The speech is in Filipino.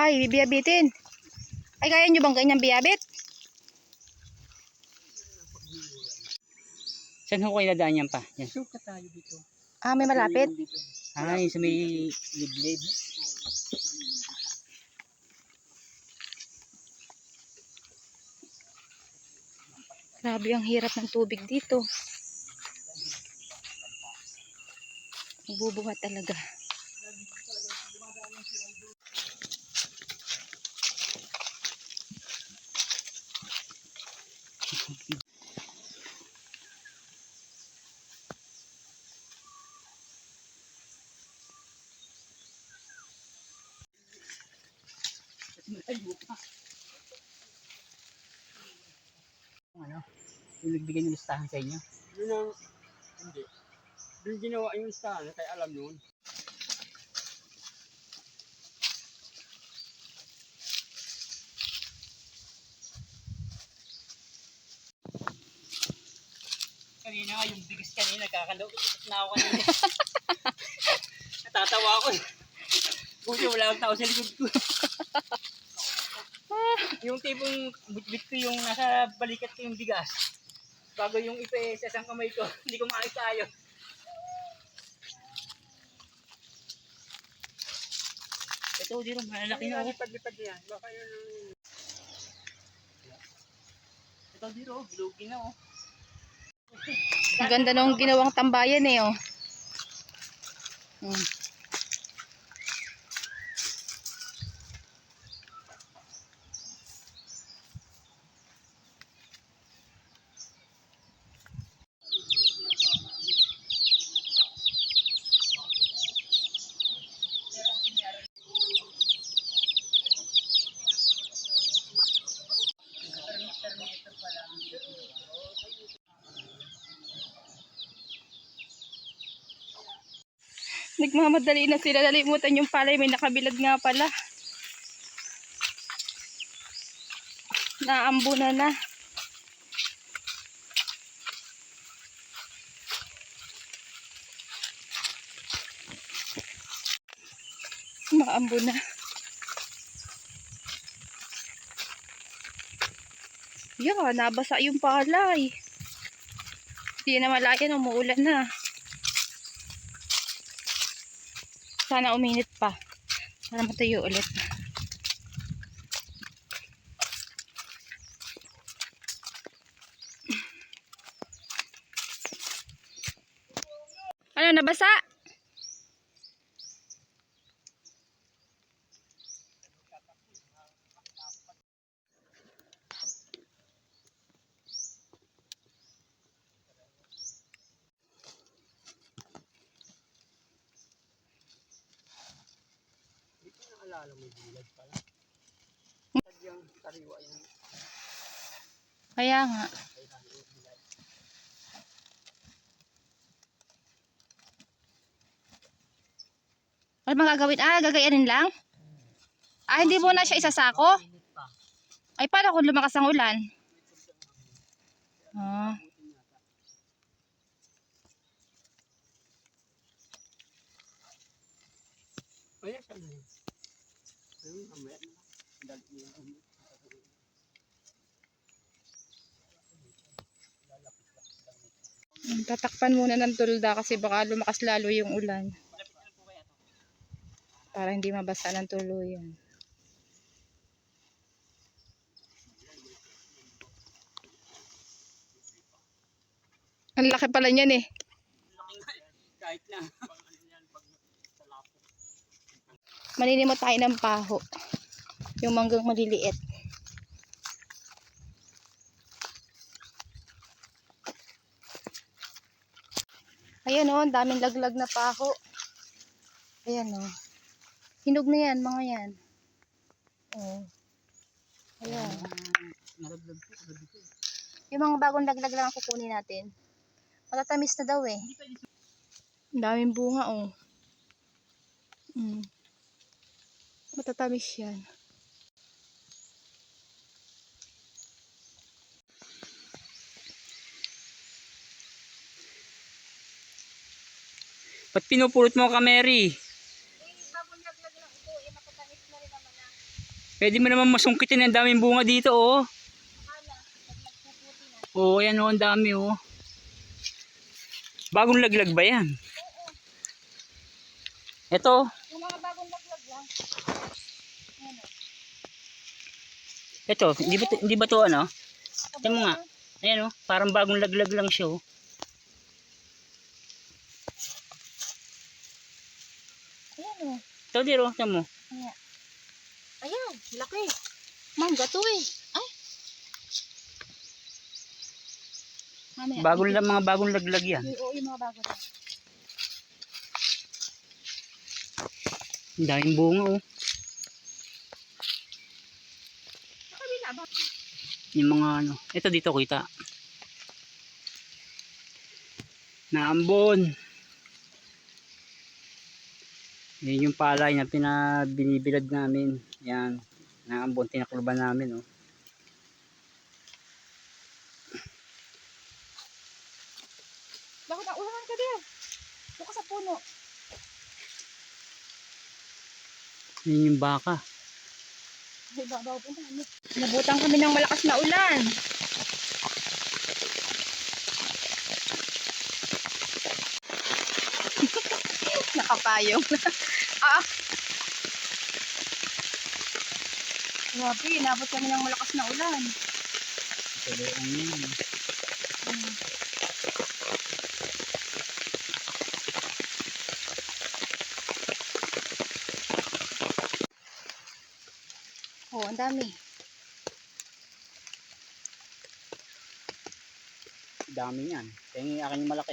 Ay, bibiyabitin. Ay, kaya nyo bang ganyang biyabit? Saan ko kayo nadaan yan pa? Yan. Suka tayo dito. Ah, may malapit. Ay, sa may liblib. Grabe ang hirap ng tubig dito. Nagbubuhat talaga. Ano? Yung nagbigay ng listahan sa inyo? Yun ang, hindi. Doon ginawa yung listahan, kaya alam yun. Kanina nga, yung bigas kanina, kakalaw. Na ako kanina. Natatawa ako. Buti wala akong tao sa likod ko. Yung tipong bitbit ko yung nasa balikat ko yung bigas. Bago yung ipe sa isang kamay ko, hindi ko maayos tayo. Ito, di rin, malalaki na. Lipad-lipad yan. Baka yun ang... Ito, di rin, bilogin na. Ang ganda nung ginawang tambayan eh, oh. Nagmamadali na sila. Nalimutan yung palay. May nakabilad nga pala. Naambunan na. Maambo na. Yeah, nabasa yung palay. Hindi na malayan. Umuulan na. Sana uminit pa para matuyo ulit. Ano, nabasa? Alala mo yung bilad pala. Sadyang kariwa yung... Kaya nga. Ano bang gagawin? Ah, gagayanin lang? Ah, hindi mo na siya isasako? Ay, paano kung lumakas ang ulan? Ah. Ayan, saan na yun? Ayun, mamaya na. Dali yun. Tatakpan muna ng tulda kasi baka lumakas lalo yung ulan. Para hindi mabasa ng tuluyan. Ang laki pala niyan eh. Kahit na. Maninimot tayo ng paho. Yung manggang maliliit. Ayan o, daming laglag na paho. Ayan o. Hinog na yan, mga yan. O. Ayan. Nalaglag ko. Yung mga bagong laglag lang ang kukunin natin. Matatamis na daw eh. Ang daming bunga o. Matatamis yan. Ba't pinupulot mo ka, Mary? Bagong laglag lang ito, eh matatamis na rin naman na. Pwede mo naman masungkitin, ang daming bunga dito, oh. Oo, yan oh, ang dami oh. Bagong laglag ba yan? Ito. Yung mga bagong laglag lang. Ayan o. Ito, hindi ba to ano? Ito mo nga. Ayan oh, parang bagong laglag lang siya oh. Ayan o. Ito dito, ito mo. Ayan. Ayan, laki. Mangga to eh. Ay. Mamaya. Mga bagong laglag yan. Oo, yung mga bago lang. Ang daming bunga oh. Sa kabila ba? Yung mga ano. Ito dito kita. Naambon. Yan yung palay na binibilad namin. Yan. Naambon, tinakluban namin oh. Bakit na ulangan ka din? Buka sa puno. Yan yung baka. Ay, babaw po na. Nabutan kami ng malakas na ulan. Nakapayong. Ah! Grabe, inabot kami ng malakas na ulan. Pero ano yan. Oo, ang dami. Dami yan. Kaya yung akin yung malaki.